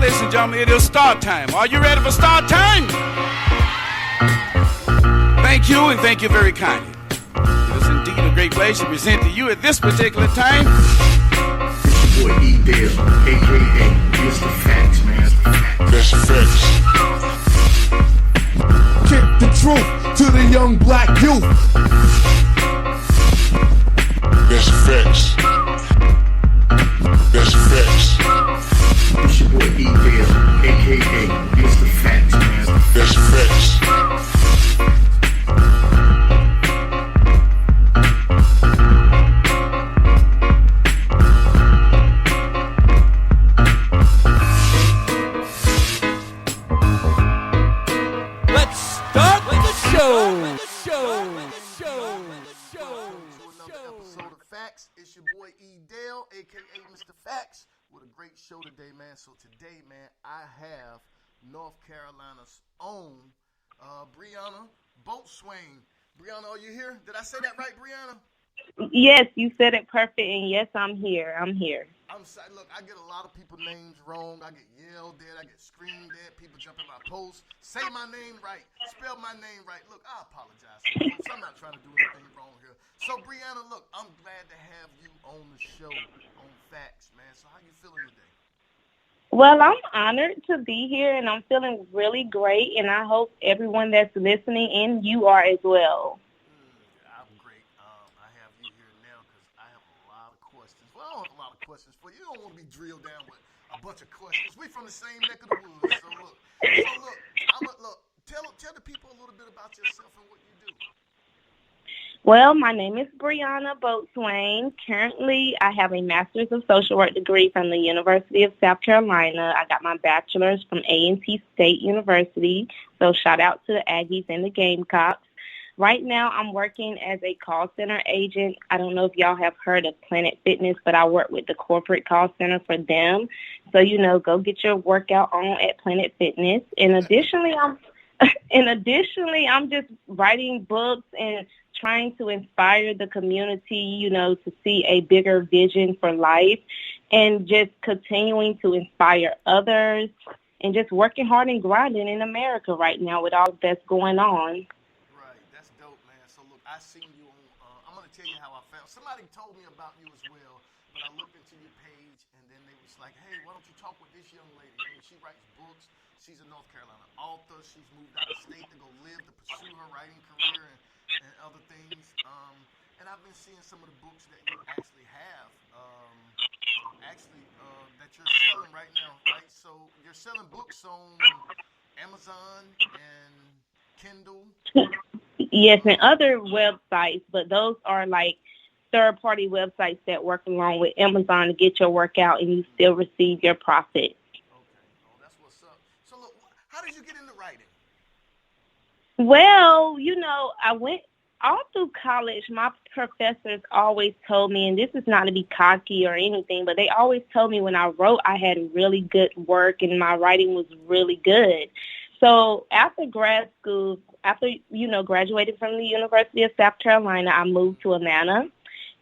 ladies and gentlemen, it is start time. Are you ready for start time? Thank you, and thank you very kindly. It is indeed a great pleasure to present to you at this particular time. It's your boy E-Dale, a.k.a. Mr. Facts, man. That's facts. Kick the truth to the young black youth. That's facts. That's facts. It's your boy E-Dale, a.k.a. Mr. Facts, man. That's facts. It's your boy E-Dale, a.k.a. Mr. Facts, with a great show today, man. So today, man, I have North Carolina's own Brianna Boatswain. Brianna, are you here? Did I say that right, Brianna? Yes, you said it perfect, and yes, I'm here. I'm sorry. Look, I get a lot of people's names wrong. I get yelled at. I get screamed at. People jump in my posts. Say my name right. Spell my name right. Look, I apologize. Folks. I'm not trying to do anything wrong here. So, Brianna, look, I'm glad to have you on the show on Facts, man. So, how you feeling today? Well, I'm honored to be here, and I'm feeling really great, and I hope everyone that's listening, and you are as well. I'm great. I have you here now because I have a lot of questions. Well, I don't have a lot of questions for you. You don't want to be drilled down with a bunch of questions. We from the same neck of the woods. So, tell the people a little bit about yourself and what you do. Well, my name is Brianna Boatswain. Currently, I have a Master's of Social Work degree from the University of South Carolina. I got my bachelor's from A&T State University, so shout out to the Aggies and the Gamecocks. Right now, I'm working as a call center agent. I don't know if y'all have heard of Planet Fitness, but I work with the corporate call center for them. So, go get your workout on at Planet Fitness. And additionally, I'm just writing books and trying to inspire the community, to see a bigger vision for life and just continuing to inspire others and just working hard and grinding in America right now with all that's going on. Right. That's dope, man. So, look, I seen you on, I'm going to tell you how I found. Somebody told me about you as well, but I looked into your page and then they was like, hey, why don't you talk with this young lady? I mean, she writes books. She's a North Carolina author. She's moved out of state to go live, to pursue her writing career and other things. And I've been seeing some of the books that you actually have, that you're selling right now, right? So you're selling books on Amazon and Kindle. Yes, and other websites, but those are like third-party websites that work along with Amazon to get your work out and you still receive your profit. How did you get into writing? Well, I went all through college. My professors always told me, and this is not to be cocky or anything, but they always told me when I wrote, I had really good work and my writing was really good. So after grad school, graduated from the University of South Carolina, I moved to Atlanta.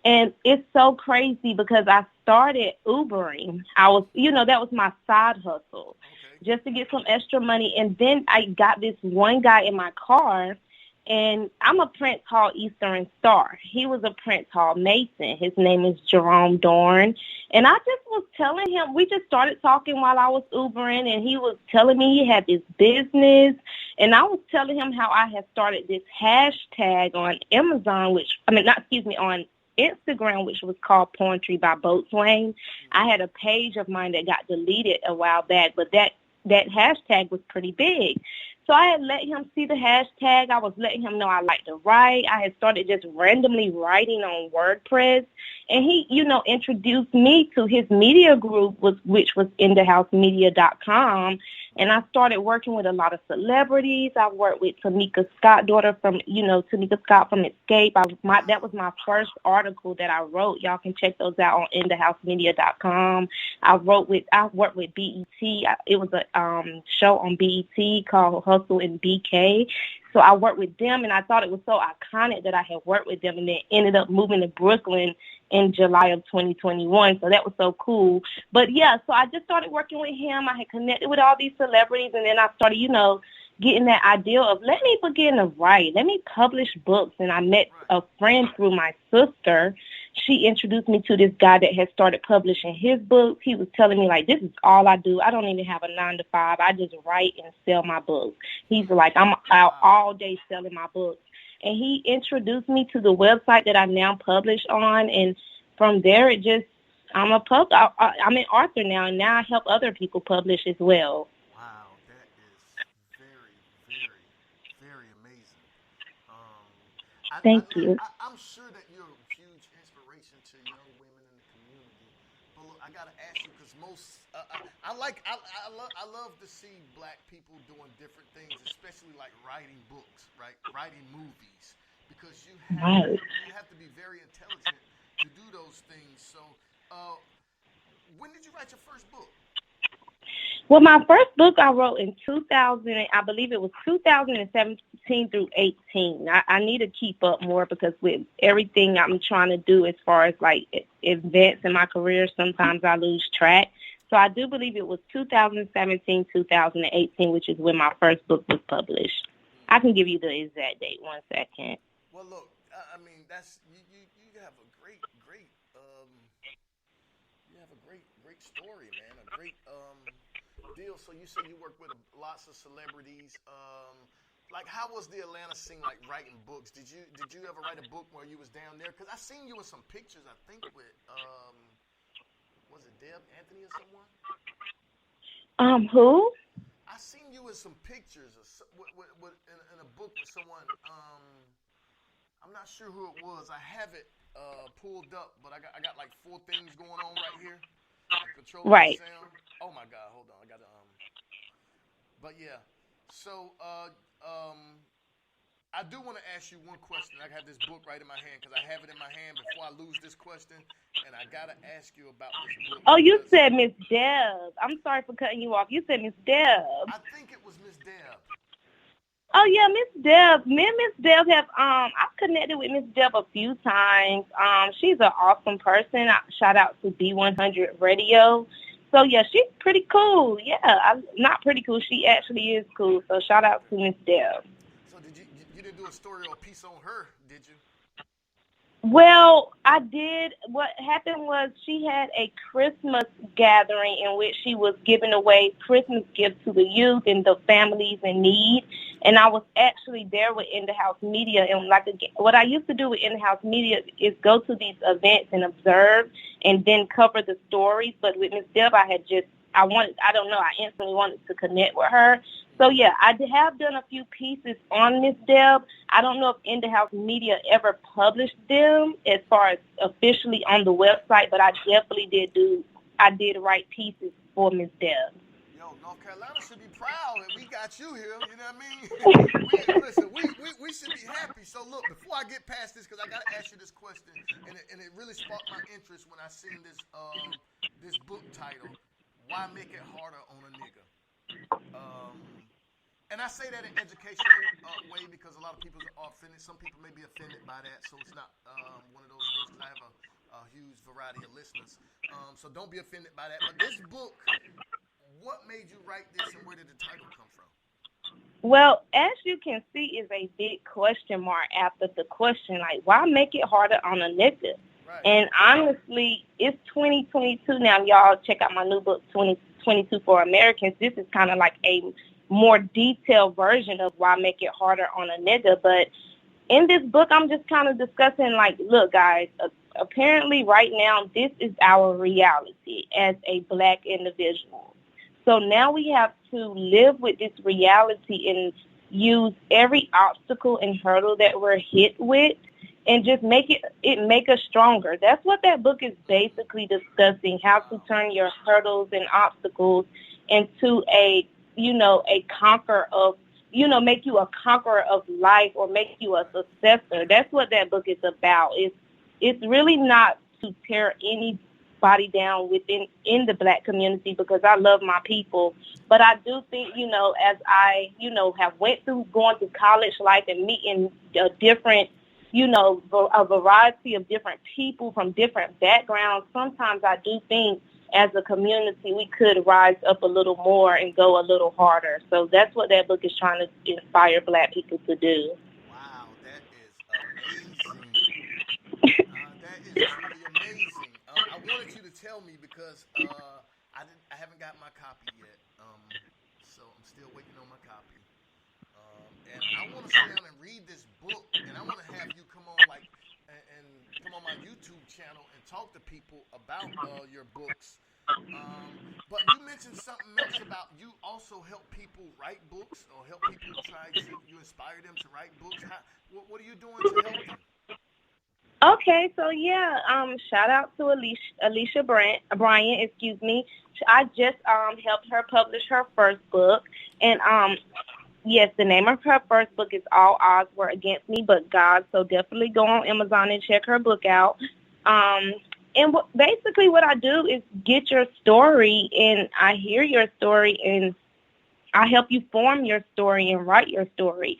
And it's so crazy because I started Ubering. I was, that was my side hustle. Just to get some extra money. And then I got this one guy in my car, and I'm a Prince Hall Eastern Star. He was a Prince Hall Mason. His name is Jerome Dorn. And I just was telling him, we just started talking while I was Ubering, and he was telling me he had this business. And I was telling him how I had started this hashtag on Amazon, on Instagram, which was called Poetry by Boatswain. I had a page of mine that got deleted a while back, but that hashtag was pretty big. So I had let him see the hashtag. I was letting him know I like to write. I had started just randomly writing on WordPress. And he, introduced me to his media group, which was InTheHouseMedia.com. And I started working with a lot of celebrities. I worked with Tamika Scott, daughter from, Tamika Scott from Escape. That was my first article that I wrote. Y'all can check those out on InTheHouseMedia.com. I worked with BET. It was a show on BET called Hustle and BK. So I worked with them, and I thought it was so iconic that I had worked with them, and then ended up moving to Brooklyn in July of 2021. So that was so cool. But yeah, so I just started working with him. I had connected with all these celebrities, and then I started, getting that idea of let me begin to write, let me publish books. And I met a friend through my sister. She introduced me to this guy that had started publishing his books. He was telling me, like, this is all I do. I don't even have a 9-to-5. I just write and sell my books. He's like, I'm out all day selling my books. And he introduced me to the website that I now publish on. And from there, I'm an author now, and now I help other people publish as well. Wow, that is very, very, very amazing. Thank you. I'm sure that you're a huge inspiration to young women in the community. But look, I gotta ask you because I love to see Black people doing different things, especially like writing books, right? Writing movies, because you have to be very intelligent to do those things. So, when did you write your first book? Well, my first book I wrote in 2000, I believe it was 2017 through 18. I need to keep up more because with everything I'm trying to do as far as like events in my career, sometimes I lose track. So I do believe it was 2017, 2018, which is when my first book was published. I can give you the exact date. 1 second. Well, look, I mean, that's you have a great story, man. A great deal. So you said you work with lots of celebrities. Like, how was the Atlanta scene like writing books? Did you ever write a book where you was down there? Because I seen you in some pictures. I think with was it Deb Anthony or someone? Who? I seen you in some pictures in a book with someone. I'm not sure who it was. I have it pulled up, but I got like 4 things going on right here. Control right. Sound. Oh my God, hold on. I got to But yeah. So I do want to ask you one question. I have this book right in my hand because I have it in my hand before I lose this question, and I got to ask you about this book. Oh, you said Miss Deb. I'm sorry for cutting you off. You said Miss Deb. I think it was Miss Deb. Oh yeah, Miss Deb. Me and Miss Deb have I've connected with Miss Deb a few times. She's an awesome person. Shout out to B100 Radio. So yeah, she's pretty cool. Yeah, not pretty cool. She actually is cool. So shout out to Miss Deb. So you didn't do a story or a piece on her, did you? Well, I did. What happened was she had a Christmas gathering in which she was giving away Christmas gifts to the youth and the families in need. And I was actually there with In the House Media. And what I used to do with In the House Media is go to these events and observe and then cover the stories. But with Miss Deb, I instantly wanted to connect with her. So, yeah, I have done a few pieces on Miss Deb. I don't know if In the House Media ever published them as far as officially on the website, but I definitely did write pieces for Miss Deb. Yo, North Carolina should be proud that we got you here. You know what I mean? we should be happy. So, look, before I get past this, because I got to ask you this question, and it really sparked my interest when I seen this book title, Why Make It Harder on a Nigga? And I say that in educational way because a lot of people are offended. Some people may be offended by that, so it's not one of those things because I have a huge variety of listeners. So don't be offended by that. But this book, what made you write this and where did the title come from? Well, as you can see, is a big question mark after the question, like, why make it harder on a nigga? Right. And honestly, it's 2022 now. Y'all check out my new book, 2022 for Americans. This is kind of like a more detailed version of why make it harder on a nigga. But in this book, I'm just kind of discussing, like, look, guys, apparently right now, this is our reality as a Black individual. So now we have to live with this reality and use every obstacle and hurdle that we're hit with and just make us stronger. That's what that book is basically discussing, how to turn your hurdles and obstacles into make you a conqueror of life or make you a successor. That's what that book is about. It's really not to tear anybody down in the Black community because I love my people. But I do think, as I, have went through going through college life and meeting different a variety of different people from different backgrounds, sometimes I do think as a community we could rise up a little more and go a little harder. So that's what that book is trying to inspire Black people to do. Wow, that is amazing. That is truly amazing. I wanted you to tell me because I haven't got my copy yet. So I'm still waiting on my copy. And I want to sit down and read this book, and I want to have you come on and come on my YouTube channel and talk to people about your books. But you mentioned something else about you also help people write books or help people you inspire them to write books. What are you doing to help them? Okay, so yeah, shout out to Alicia Bryant, excuse me. I just helped her publish her first book, and yes, the name of her first book is All Odds Were Against Me But God. So definitely go on Amazon and check her book out. And basically what I do is get your story, and I hear your story, and I help you form your story and write your story.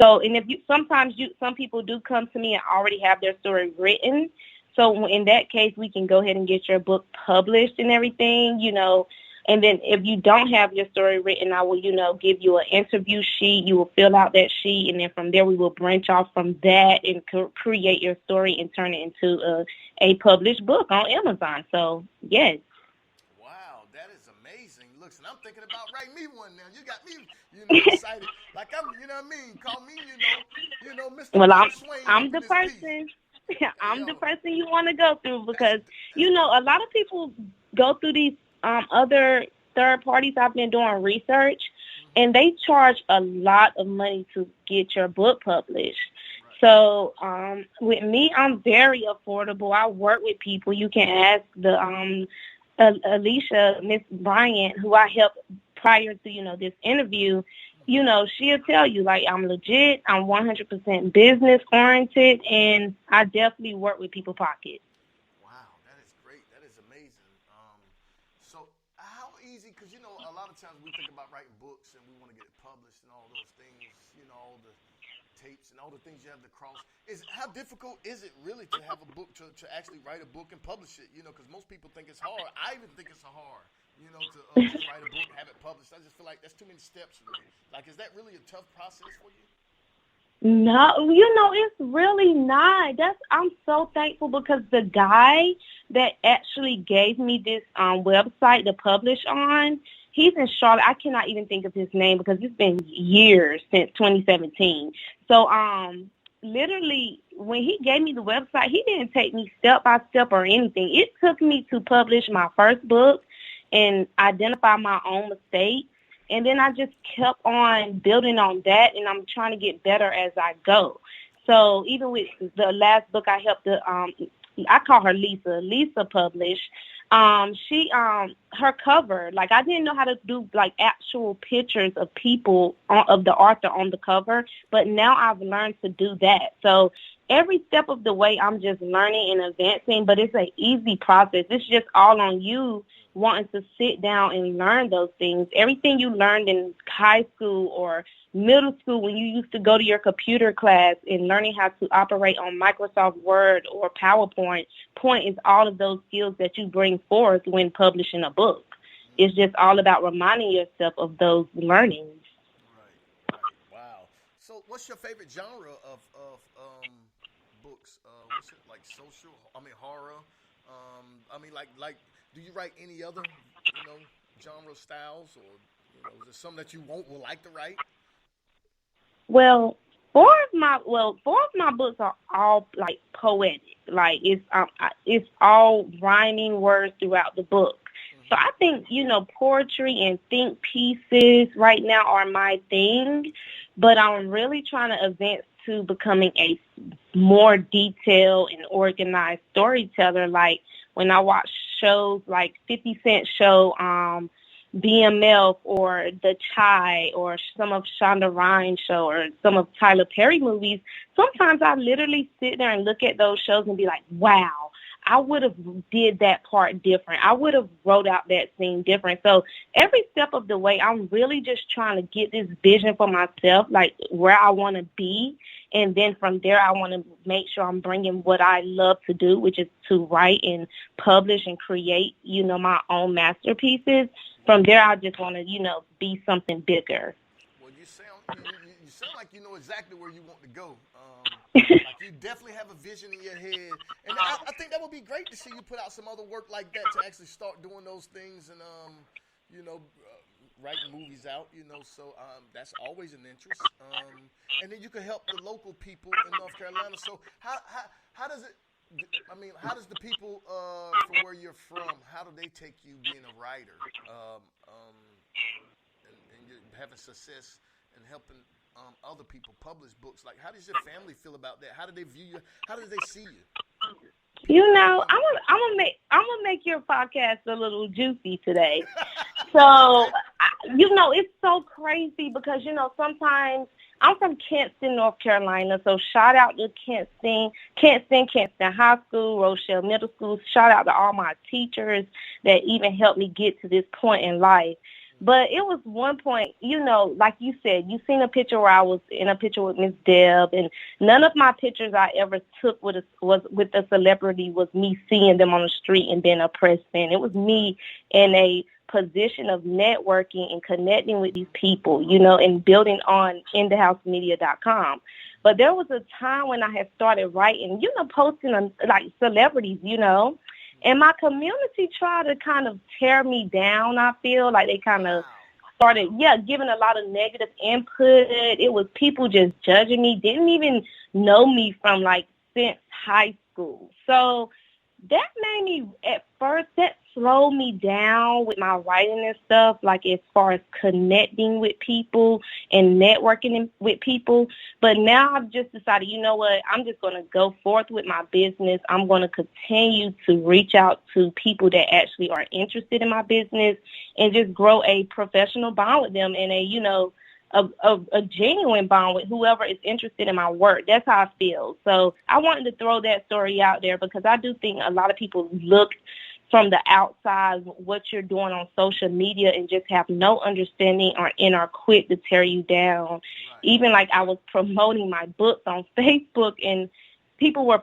So, and some people do come to me and already have their story written. So in that case, we can go ahead and get your book published and everything, And then if you don't have your story written, I will, give you an interview sheet. You will fill out that sheet, and then from there we will branch off from that and create your story and turn it into a published book on Amazon. So, yes. Wow, that is amazing. Look, and I'm thinking about writing me one now. You got me, excited. Like I'm, you know what I mean? Call me, Mr. Well, Boatswain. I'm the person. I'm the person you want to go through because, a lot of people go through these other third parties. I've been doing research, and they charge a lot of money to get your book published. So with me, I'm very affordable. I work with people. You can ask the Alicia, Miss Bryant, who I helped prior to, this interview. She'll tell you, like, I'm legit, I'm 100% business oriented, and I definitely work with people's pockets. Wow, that is great. That is amazing. So how easy, because, a lot of times we think about writing books and we want to get it published and all those things, all the tapes and all the things you have to cross. How difficult is it really to have a book, to actually write a book and publish it? Because most people think it's hard. I even think it's hard, to just write a book, have it published. I just feel like that's too many steps for me. Like, is that really a tough process for you? No, it's really not. I'm so thankful because the guy that actually gave me this website to publish on, he's in Charlotte. I cannot even think of his name because it's been years since 2017. So, literally, when he gave me the website, he didn't take me step by step or anything. It took me to publish my first book and identify my own mistakes. And then I just kept on building on that, and I'm trying to get better as I go. So even with the last book I helped I call her Lisa. Lisa published. She her cover, like, I didn't know how to do like actual pictures of people of the author on the cover, but now I've learned to do that. So every step of the way I'm just learning and advancing, but it's an easy process. It's just all on you wanting to sit down and learn those things. Everything you learned in high school or middle school when you used to go to your computer class and learning how to operate on Microsoft Word or PowerPoint, is all of those skills that you bring forth when publishing a book. It's just all about reminding yourself of those learnings. Right. Wow. So what's your favorite genre of books? What's it, like horror? Like, do you write any other, genre styles, or, is there some that you would like to write? Well, four of my books are all like poetic. Like it's all rhyming words throughout the book. So I think, poetry and think pieces right now are my thing, but I'm really trying to advance to becoming a more detailed and organized storyteller. Like when I watch shows like 50 Cent show, BMF or The Chai or some of Shonda Rhimes show or some of Tyler Perry movies, sometimes I literally sit there and look at those shows and be like, wow, I would have did that part different. I would have wrote out that scene different. So every step of the way, I'm really just trying to get this vision for myself, like where I want to be. And then from there, I want to make sure I'm bringing what I love to do, which is to write and publish and create, my own masterpieces. From there, I just want to, be something bigger. Well, you sound like you know exactly where you want to go. Like you definitely have a vision in your head, and I think that would be great to see you put out some other work like that to actually start doing those things and you know, writing movies out. So that's always an interest. And then you can help the local people in North Carolina. So how does it? I mean, how does the people from where you're from? How do they take you being a writer? And you're having success and helping other people publish books. Like, how does your family feel about that? How do they view you? How do they see you? I'm gonna make your podcast a little juicy today. So, it's so crazy because sometimes I'm from Kinston, North Carolina. So shout out to Kinston High School, Rochelle Middle School. Shout out to all my teachers that even helped me get to this point in life. But it was one point, like you said, you seen a picture where I was in a picture with Miss Deb, and none of my pictures I ever took was with a celebrity was me seeing them on the street and being a press fan. It was me in a position of networking and connecting with these people, and building on InTheHouseMedia.com. But there was a time when I had started writing, posting like celebrities, and my community tried to kind of tear me down. I feel like they kind of started, giving a lot of negative input. It was people just judging me, didn't even know me from since high school. So that made me, at first, that slowed me down with my writing and stuff, like as far as connecting with people and networking with people. But now I've just decided, you know what, I'm just going to go forth with my business. I'm going to continue to reach out to people that actually are interested in my business and just grow a professional bond with them and a genuine bond with whoever is interested in my work. That's how I feel. So I wanted to throw that story out there because I do think a lot of people look from the outside what you're doing on social media and just have no understanding and are quick to tear you down. Right. Even I was promoting my books on Facebook and people were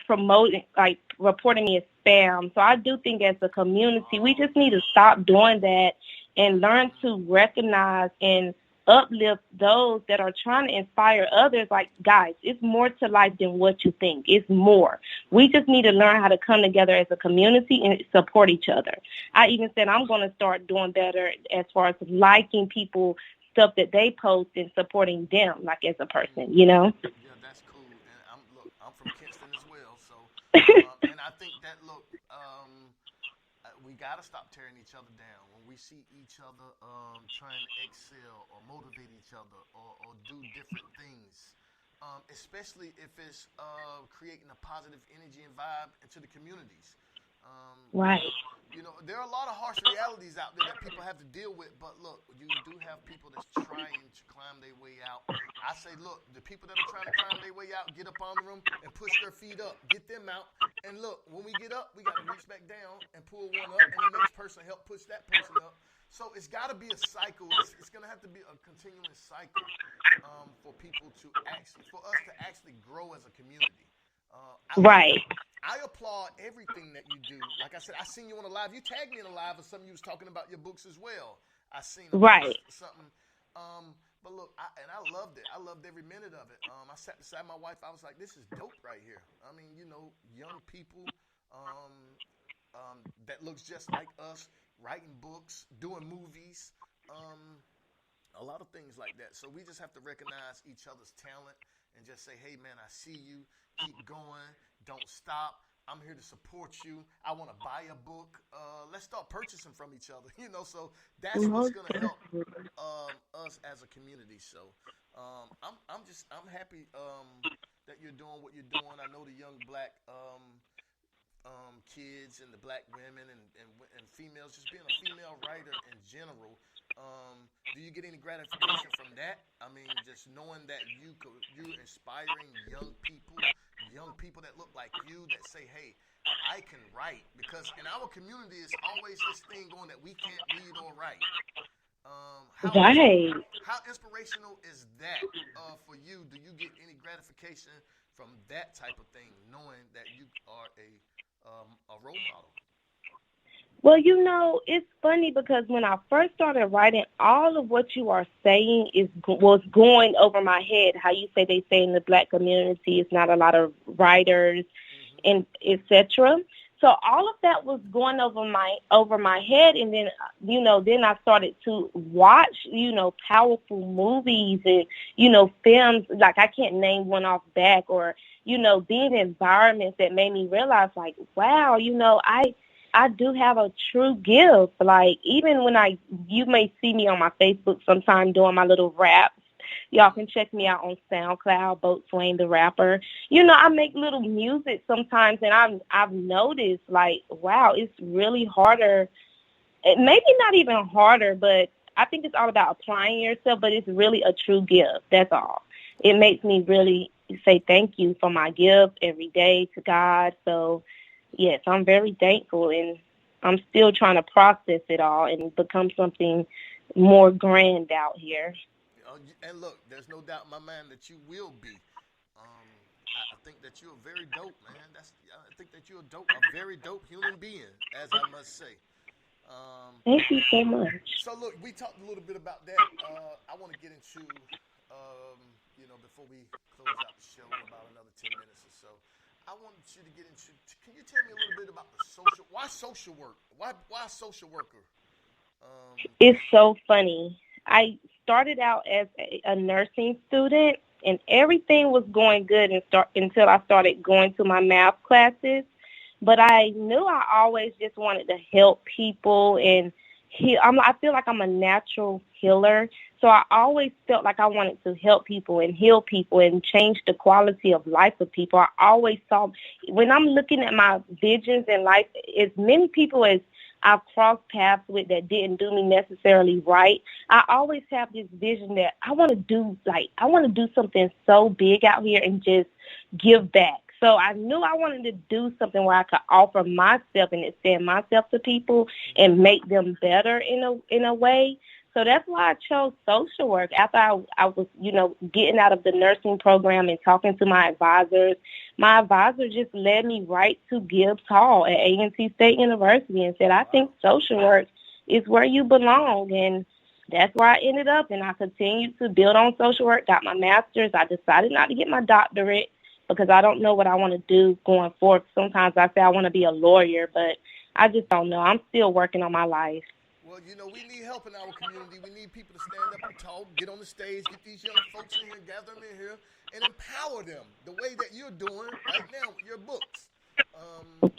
reporting me as spam. So I do think as a community, we just need to stop doing that and learn to recognize and uplift those that are trying to inspire others. Like, guys, it's more to life than what you think. It's more. We just need to learn how to come together as a community and support each other. I even said I'm going to start doing better as far as liking people, stuff that they post and supporting them, as a person, Yeah, that's cool. And I'm from Kinston as well. So, and I think that, we got to stop tearing each other down. When we see each other trying to excel or motivate each other or do different things, especially if it's creating a positive energy and vibe into the communities. Right. There are a lot of harsh realities out there that people have to deal with, but look, you do have people that's trying to climb their way out. I say, look, the people that are trying to climb their way out, get up on them and push their feet up, get them out. And look, when we get up, we got to reach back down and pull one up, and the next person help push that person up. So it's got to be a cycle. It's going to have to be a continuous cycle for people to for us to actually grow as a community. Right. I applaud everything that you do. Like I said, I seen you on a live. You tagged me in a live of something you was talking about your books as well. I seen something. But look, I loved it. I loved every minute of it. I sat beside my wife. I was like, this is dope right here. I mean, young people that looks just like us, writing books, doing movies, a lot of things like that. So we just have to recognize each other's talent and just say, hey, man, I see you. Keep going. Don't stop. I'm here to support you. I want to buy a book. Let's start purchasing from each other, So that's what's going to help us as a community. So I'm happy that you're doing what you're doing. I know the young black kids and the black women and females, just being a female writer in general. Do you get any gratification from that? I mean, just knowing that you're inspiring young people that look like you, that say, hey, I can write, because in our community it's always this thing going that we can't read or write. Right. How inspirational is that for you? Do you get any gratification from that type of thing, knowing that you are a role model? Well, it's funny because when I first started writing, all of what you are saying was going over my head. How you they say in the Black community, it's not a lot of writers, and etc. So all of that was going over my head, and then then I started to watch powerful movies and films. Like I can't name one off back, or being in environments that made me realize like, wow, I do have a true gift. Like even when you may see me on my Facebook sometime doing my little raps. Y'all can check me out on SoundCloud, Boatswain the rapper. I make little music sometimes, and I've noticed like, wow, it's really harder. Maybe not even harder, but I think it's all about applying yourself. But it's really a true gift. That's all. It makes me really say thank you for my gift every day to God. So yes, I'm very thankful, and I'm still trying to process it all and become something more grand out here. And look, there's no doubt in my mind that you will be. I think that you're very dope, man. I think that you're a very dope human being, as I must say. Thank you so much. So look, we talked a little bit about that. I want to get into, before we close out the show in about another 10 minutes or so. I wanted you to get into. Can you tell me a little bit about why social work? Why social worker? It's so funny. I started out as a nursing student, and everything was going good until I started going to my math classes. But I knew I always just wanted to help people and heal. I feel like I'm a natural healer. So I always felt like I wanted to help people and heal people and change the quality of life of people. I always saw, when I'm looking at my visions in life, as many people as I've crossed paths with that didn't do me necessarily right, I always have this vision that I want to do something so big out here and just give back. So I knew I wanted to do something where I could offer myself and extend myself to people and make them better in a way. So that's why I chose social work. After I was, getting out of the nursing program and talking to my advisor just led me right to Gibbs Hall at A&T State University and said, I think social work is where you belong. And that's where I ended up. And I continued to build on social work, got my master's. I decided not to get my doctorate because I don't know what I want to do going forward. Sometimes I say I want to be a lawyer, but I just don't know. I'm still working on my life. Well, we need help in our community. We need people to stand up and talk, get on the stage, get these young folks in here, gather them in here, and empower them the way that you're doing right now with your books.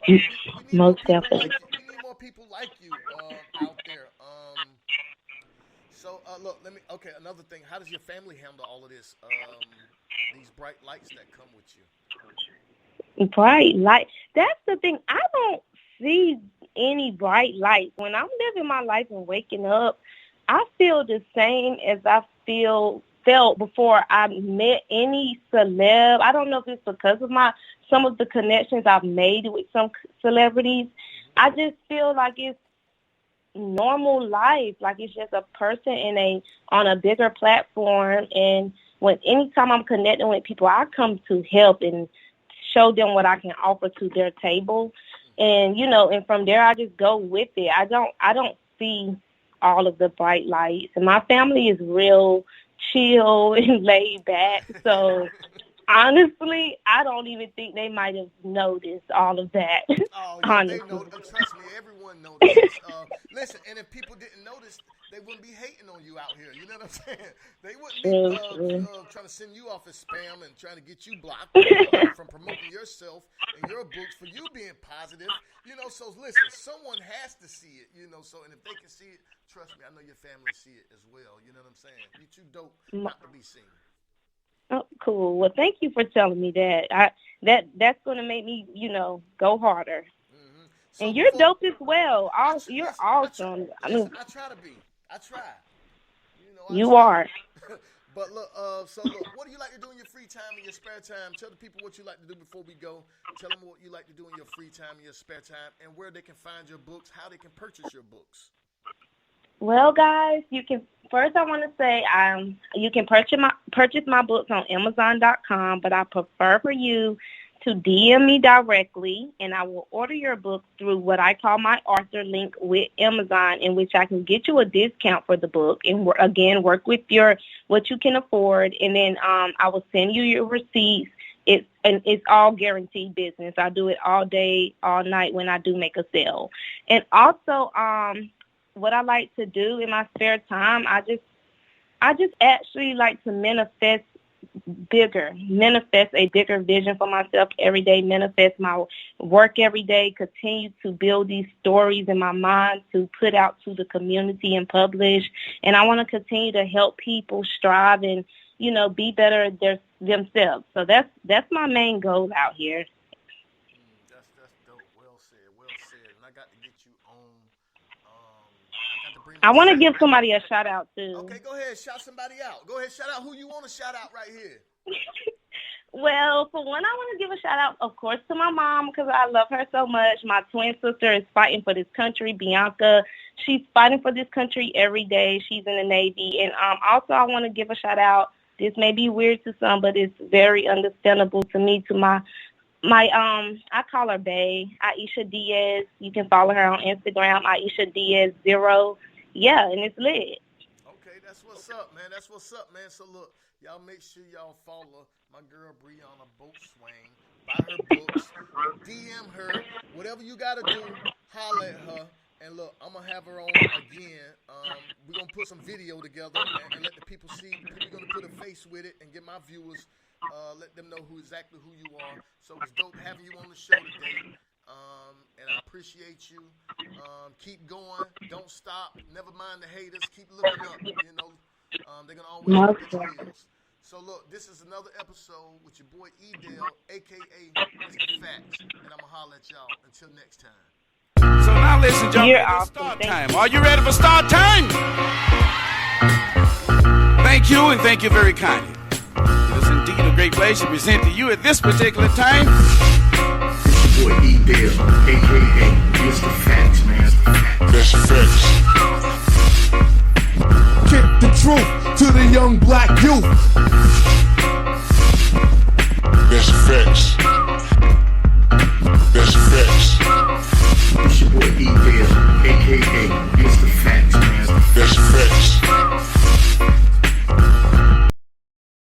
We need Most definitely. We need more people like you out there. So, look, another thing. How does your family handle all of this, these bright lights that come with you? Bright light. That's the thing. I don't see any bright lights. When I'm living my life and waking up, I feel the same as I felt before I met any celeb. I don't know if it's because of some of the connections I've made with some celebrities. I just feel like it's normal life, like it's just a person on a bigger platform. And anytime I'm connecting with people, I come to help and show them what I can offer to their table. And, and from there I just go with it. I don't see all of the bright lights. And my family is real chill and laid back. So honestly, I don't even think they might have noticed all of that. Oh, yeah, they know. Trust me, everyone notices. Listen, and if people didn't notice, they wouldn't be hating on you out here. You know what I'm saying? They wouldn't be trying to send you off as spam and trying to get you blocked from promoting yourself and your books for you being positive. So listen, someone has to see it. So and if they can see it, trust me, I know your family see it as well. You know what I'm saying? You're too dope not to be seen. Oh, cool. Well, thank you for telling me that. That's going to make me, go harder. Mm-hmm. So and you're dope as well. You're awesome. I try to be. I try. You are. But look, so look, what do you like to do in your free time, in your spare time? Tell the people what you like to do before we go. Tell them what you like to do in your free time, in your spare time, and where they can find your books, how they can purchase your books. Well, guys, you can. First, I want to say you can purchase my books on Amazon.com, but I prefer for you to DM me directly, and I will order your book through what I call my author link with Amazon, in which I can get you a discount for the book, and again, work with what you can afford, and then I will send you your receipts. It's all guaranteed business. I do it all day, all night when I do make a sale. And also, what I like to do in my spare time, I just actually like to manifest a bigger vision for myself every day, manifest my work every day, continue to build these stories in my mind to put out to the community and publish. And I want to continue to help people strive and, be better at themselves. So that's my main goal out here. That's dope. Well said. And I got to get you on. I want to give somebody a shout out too. Okay, go ahead. Shout somebody out. Go ahead. Shout out who you want to shout out right here. Well, for one, I want to give a shout out, of course, to my mom because I love her so much. My twin sister is fighting for this country, Bianca. She's fighting for this country every day. She's in the Navy. And also, I want to give a shout out. This may be weird to some, but it's very understandable to me, to my I call her Bae, Aisha Diaz. You can follow her on Instagram, Aisha Diaz 0. Yeah, and it's lit. Okay, that's what's up, man. So look, y'all make sure y'all follow my girl Brianna Boatswain. Buy her books, DM her, whatever you gotta do, holler at her. And look, I'm gonna have her on again. We're gonna put some video together and let the people see. We're gonna put a face with it and get my viewers, let them know exactly who you are. So it's dope having you on the show today. And I appreciate you. Keep going. Don't stop. Never mind the haters. Keep looking up. They're gonna always look at your heels. So look, this is another episode with your boy E-Dale, aka Mr. Facts, and I'm gonna holler at y'all. Until next time. So now, ladies and gentlemen, it's start time. Are you ready for start time? Thank you, and thank you very kindly. It is indeed a great pleasure to present to you at this particular time. Boy, E-Dale, aka Mr. Facts, man. That's facts. Kick the truth to the young black youth. That's facts.